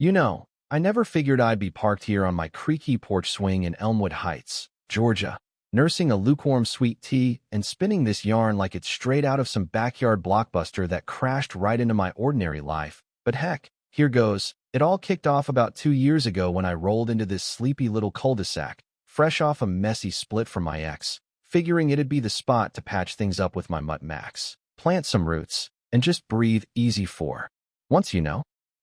I never figured I'd be parked here on my creaky porch swing in Elmwood Heights, Georgia, nursing a lukewarm sweet tea and spinning this yarn like it's straight out of some backyard blockbuster that crashed right into my ordinary life. But heck, here goes. It all kicked off about 2 years ago when I rolled into this sleepy little cul-de-sac, fresh off a messy split from my ex, figuring it'd be the spot to patch things up with my Mutt Max, plant some roots, and just breathe easy for once,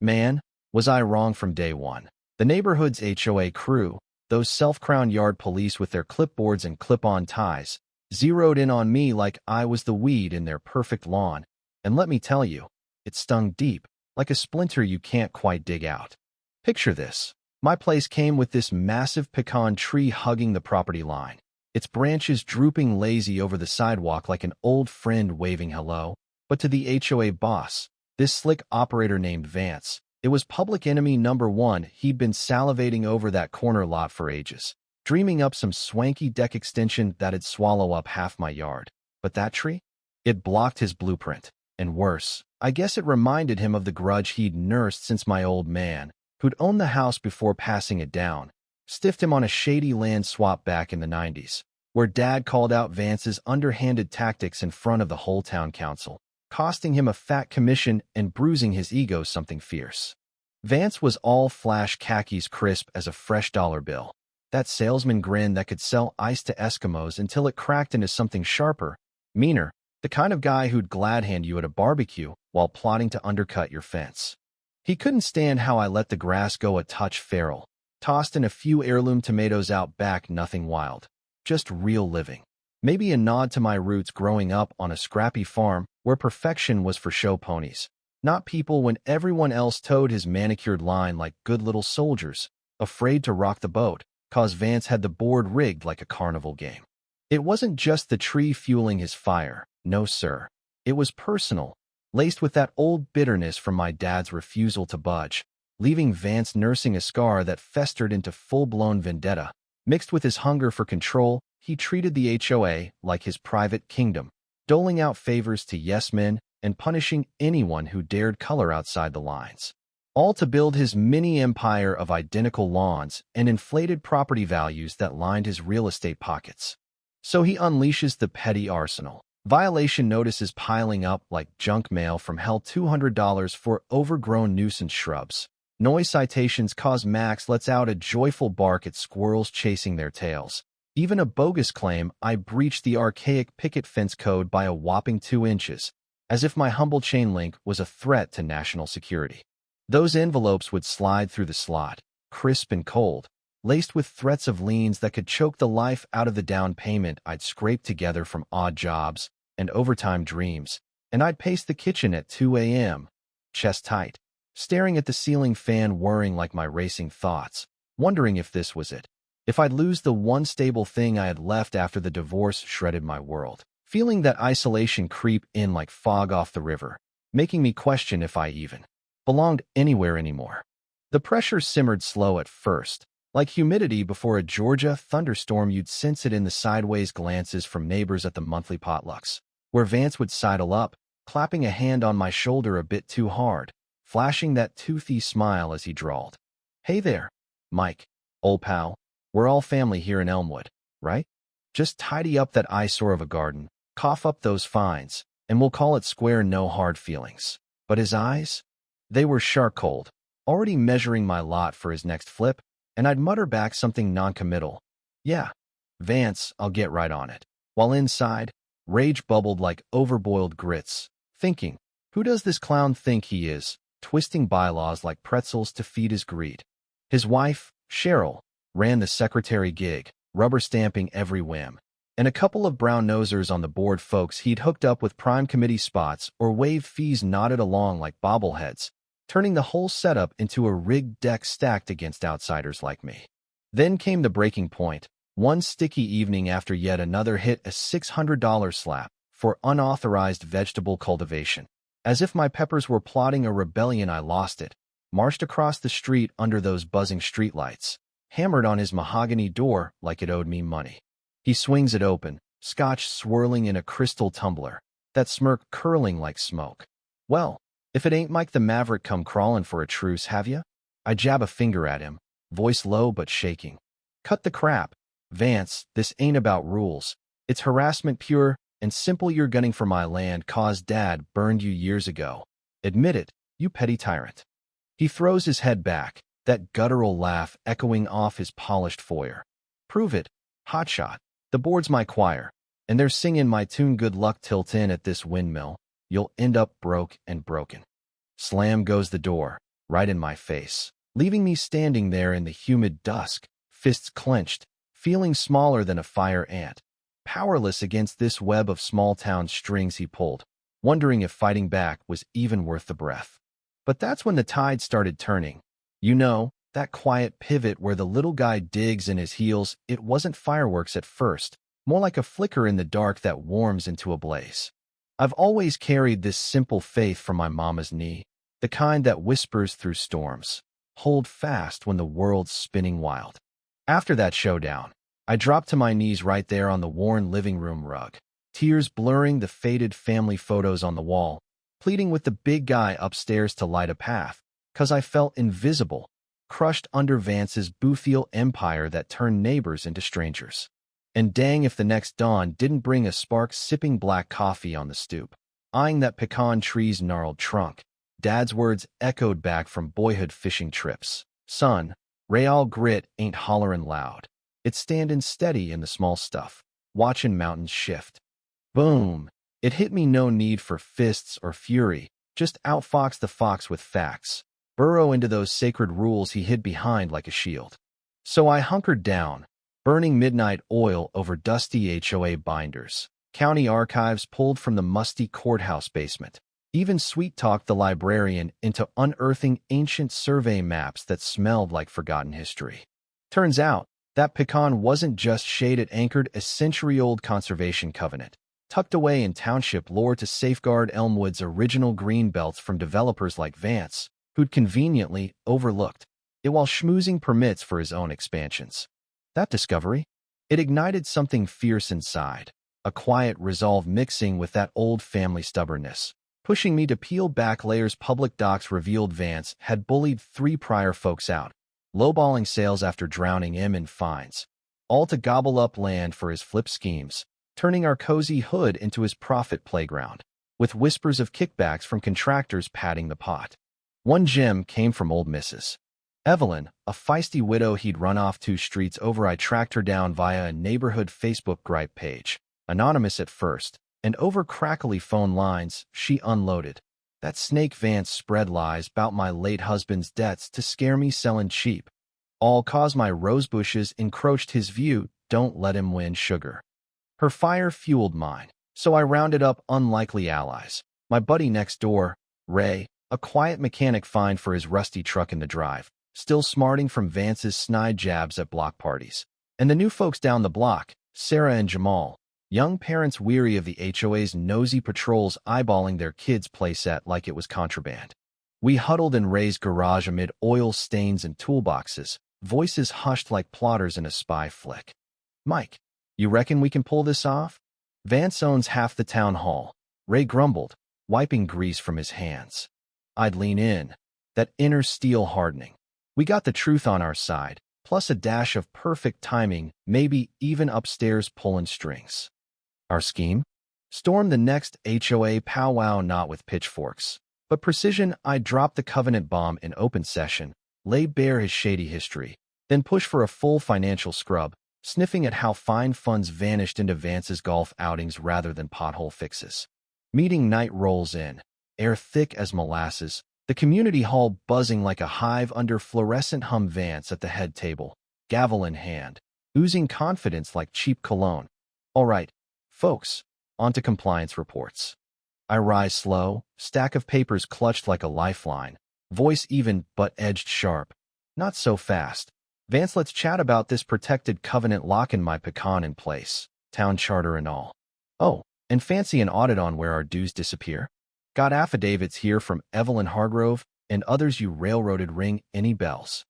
Man, was I wrong from day one. The neighborhood's HOA crew, those self-crowned yard police with their clipboards and clip-on ties, zeroed in on me like I was the weed in their perfect lawn. And let me tell you, it stung deep, like a splinter you can't quite dig out. Picture this. My place came with this massive pecan tree hugging the property line, its branches drooping lazy over the sidewalk like an old friend waving hello. But to the HOA boss, this slick operator named Vance, it was public enemy number one. He'd been salivating over that corner lot for ages, dreaming up some swanky deck extension that'd swallow up half my yard. But that tree? It blocked his blueprint. And worse, I guess it reminded him of the grudge he'd nursed since my old man, who'd owned the house before passing it down, stiffed him on a shady land swap back in the 90s, where Dad called out Vance's underhanded tactics in front of the whole town council, costing him a fat commission and bruising his ego something fierce. Vance was all flash khakis crisp as a fresh dollar bill, that salesman grin that could sell ice to Eskimos until it cracked into something sharper, meaner, the kind of guy who'd glad hand you at a barbecue while plotting to undercut your fence. He couldn't stand how I let the grass go a touch feral, tossed in a few heirloom tomatoes out back, nothing wild, just real living. Maybe a nod to my roots growing up on a scrappy farm where perfection was for show ponies, not people when everyone else towed his manicured line like good little soldiers, afraid to rock the boat, 'cause Vance had the board rigged like a carnival game. It wasn't just the tree fueling his fire, no sir. It was personal, laced with that old bitterness from my dad's refusal to budge, leaving Vance nursing a scar that festered into full-blown vendetta. Mixed with his hunger for control, he treated the HOA like his private kingdom, doling out favors to yes-men and punishing anyone who dared color outside the lines. All to build his mini-empire of identical lawns and inflated property values that lined his real estate pockets. So he unleashes the petty arsenal. Violation notices piling up like junk mail from hell, $200 for overgrown nuisance shrubs. Noise citations cause Max lets out a joyful bark at squirrels chasing their tails. Even a bogus claim I breached the archaic picket fence code by a whopping 2 inches, as if my humble chain link was a threat to national security. Those envelopes would slide through the slot, crisp and cold, laced with threats of liens that could choke the life out of the down payment I'd scraped together from odd jobs and overtime dreams, and I'd pace the kitchen at 2 a.m., chest tight, staring at the ceiling fan, whirring like my racing thoughts, wondering if this was it. If I'd lose the one stable thing I had left after the divorce shredded my world. Feeling that isolation creep in like fog off the river, making me question if I even belonged anywhere anymore. The pressure simmered slow at first, like humidity before a Georgia thunderstorm. You'd sense it in the sideways glances from neighbors at the monthly potlucks, where Vance would sidle up, clapping a hand on my shoulder a bit too hard, flashing that toothy smile as he drawled, "Hey there, Mike, old pal. We're all family here in Elmwood, right? Just tidy up that eyesore of a garden, cough up those fines, and we'll call it square, no hard feelings." But his eyes? They were shark cold, already measuring my lot for his next flip, and I'd mutter back something noncommittal. "Yeah, Vance, I'll get right on it." While inside, rage bubbled like overboiled grits, thinking, who does this clown think he is, twisting bylaws like pretzels to feed his greed? His wife, Cheryl, ran the secretary gig, rubber stamping every whim, and a couple of brown-nosers on the board, folks he'd hooked up with prime committee spots or waived fees, nodded along like bobbleheads, turning the whole setup into a rigged deck stacked against outsiders like me. Then came the breaking point. One sticky evening after yet another hit a $600 slap for unauthorized vegetable cultivation. As if my peppers were plotting a rebellion, I lost it, marched across the street under those buzzing streetlights, hammered on his mahogany door like it owed me money. He swings it open, scotch swirling in a crystal tumbler, that smirk curling like smoke. "Well, if it ain't Mike the Maverick come crawling for a truce, have ya?" I jab a finger at him, voice low but shaking. Cut the crap. Vance, this ain't about rules. It's harassment pure and simple. You're gunning for my land cause Dad burned you years ago. Admit it, you petty tyrant. He throws his head back, that guttural laugh echoing off his polished foyer. Prove it, hotshot. The board's my choir, and they're singing my tune. Good luck. Tilt in at this windmill. You'll end up broke and broken. Slam goes the door, right in my face, leaving me standing there in the humid dusk, fists clenched, feeling smaller than a fire ant, powerless against this web of small-town strings he pulled, wondering if fighting back was even worth the breath. But that's when the tide started turning. You know, that quiet pivot where the little guy digs in his heels. It wasn't fireworks at first, more like a flicker in the dark that warms into a blaze. I've always carried this simple faith from my mama's knee, the kind that whispers through storms. Hold fast when the world's spinning wild. After that showdown, I dropped to my knees right there on the worn living room rug, tears blurring the faded family photos on the wall, pleading with the big guy upstairs to light a path, 'cause I felt invisible, crushed under Vance's bouthial empire that turned neighbors into strangers. And dang if the next dawn didn't bring a spark, sipping black coffee on the stoop, eyeing that pecan tree's gnarled trunk. Dad's words echoed back from boyhood fishing trips. Son, real grit ain't hollerin' loud. It's standin' steady in the small stuff, watchin' mountains shift. Boom! It hit me. No need for fists or fury, just outfox the fox with facts. Burrow into those sacred rules he hid behind like a shield. So I hunkered down, burning midnight oil over dusty HOA binders, county archives pulled from the musty courthouse basement, even sweet-talked the librarian into unearthing ancient survey maps that smelled like forgotten history. Turns out, that pecan wasn't just shade. It anchored a century-old conservation covenant, tucked away in township lore to safeguard Elmwood's original green belts from developers like Vance, who'd conveniently overlooked it while schmoozing permits for his own expansions. That discovery, it ignited something fierce inside, a quiet resolve mixing with that old family stubbornness, pushing me to peel back layers. Public docs revealed Vance had bullied 3 prior folks out, lowballing sales after drowning him in fines, all to gobble up land for his flip schemes, turning our cozy hood into his profit playground, with whispers of kickbacks from contractors padding the pot. One gem came from old Mrs. Evelyn, a feisty widow he'd run off 2 streets over. I tracked her down via a neighborhood Facebook gripe page, anonymous at first, and over crackly phone lines, she unloaded. That snake Vance spread lies about my late husband's debts to scare me selling cheap. All cause my rosebushes encroached his view. Don't let him win, sugar. Her fire fueled mine, so I rounded up unlikely allies. My buddy next door, Ray, a quiet mechanic fined for his rusty truck in the drive, still smarting from Vance's snide jabs at block parties. And the new folks down the block, Sarah and Jamal, young parents weary of the HOA's nosy patrols eyeballing their kids' playset like it was contraband. We huddled in Ray's garage amid oil stains and toolboxes, voices hushed like plotters in a spy flick. Mike, you reckon we can pull this off? Vance owns half the town hall, Ray grumbled, wiping grease from his hands. I'd lean in, that inner steel hardening. We got the truth on our side, plus a dash of perfect timing, maybe even upstairs pulling strings. Our scheme? Storm the next HOA powwow, not with pitchforks, but precision. I dropped the covenant bomb in open session, lay bare his shady history, then push for a full financial scrub, sniffing at how fine funds vanished into Vance's golf outings rather than pothole fixes. Meeting night rolls in, air thick as molasses, the community hall buzzing like a hive under fluorescent hum. Vance at the head table, gavel in hand, oozing confidence like cheap cologne. All right, folks, on to compliance reports. I rise slow, stack of papers clutched like a lifeline, voice even but edged sharp. Not so fast. Vance, let's chat about this protected covenant. Locking my pecan in place, town charter and all. Oh, and fancy an audit on where our dues disappear? Got affidavits here from Evelyn Hargrove and others. You railroaded. Ring any bells?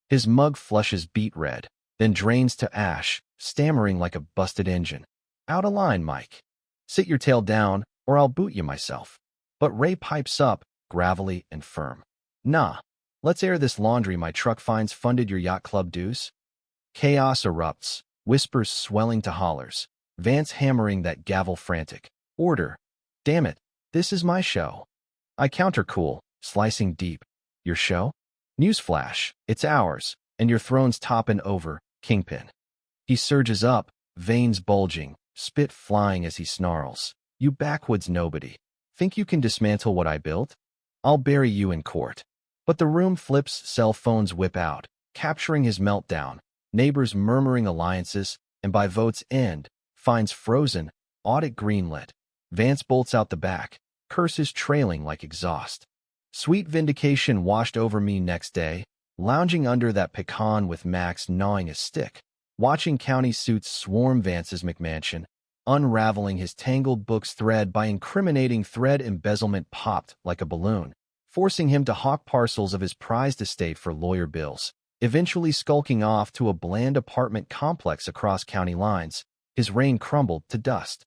His mug flushes beet red, then drains to ash, stammering like a busted engine. Out of line, Mike. Sit your tail down, or I'll boot you myself. But Ray pipes up, gravelly and firm. Nah, Let's air this laundry my truck finds funded your yacht club dues. Chaos erupts, whispers swelling to hollers, Vance hammering that gavel frantic. Order. Damn it, this is my show. I counter cool, slicing deep. Your show? Newsflash, it's ours, and your throne's toppin' over, Kingpin. He surges up, veins bulging, spit flying as he snarls. You backwoods nobody. Think you can dismantle what I built? I'll bury you in court. But the room flips, cell phones whip out, capturing his meltdown, neighbors murmuring alliances, and by vote's end, finds frozen, audit greenlit. Vance bolts out the back, curses trailing like exhaust. Sweet vindication washed over me next day, lounging under that pecan with Max gnawing his stick, watching county suits swarm Vance's McMansion, unraveling his tangled book's thread by incriminating thread embezzlement popped like a balloon, forcing him to hawk parcels of his prized estate for lawyer bills, eventually skulking off to a bland apartment complex across county lines. His reign crumbled to dust.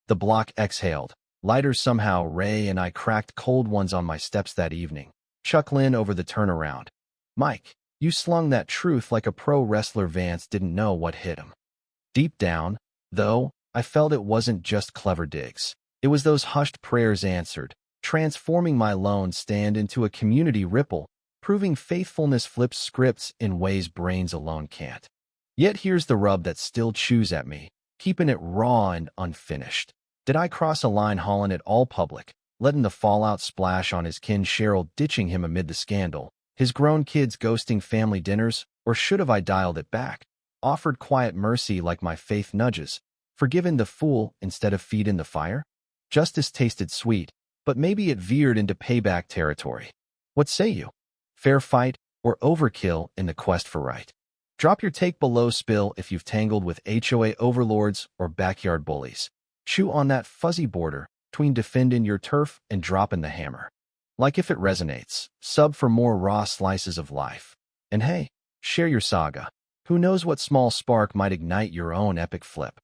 The block exhaled. Lighters somehow. Ray and I cracked cold ones on my steps that evening, chuckling over the turnaround. Mike, you slung that truth like a pro wrestler. Vance didn't know what hit him. Deep down, though, I felt it wasn't just clever digs. It was those hushed prayers answered, transforming my lone stand into a community ripple, proving faithfulness flips scripts in ways brains alone can't. Yet here's the rub that still chews at me, keeping it raw and unfinished. Did I cross a line hauling it all public, letting the fallout splash on his kin, Cheryl ditching him amid the scandal, his grown kids ghosting family dinners, or should have I dialed it back, offered quiet mercy like my faith nudges, forgiven the fool instead of feed in the fire? Justice tasted sweet, but maybe it veered into payback territory. What say you? Fair fight or overkill in the quest for right? Drop your take below. Spill if you've tangled with HOA overlords or backyard bullies. Chew on that fuzzy border between defending your turf and dropping the hammer. Like if it resonates, sub for more raw slices of life. And hey, share your saga. Who knows what small spark might ignite your own epic flip.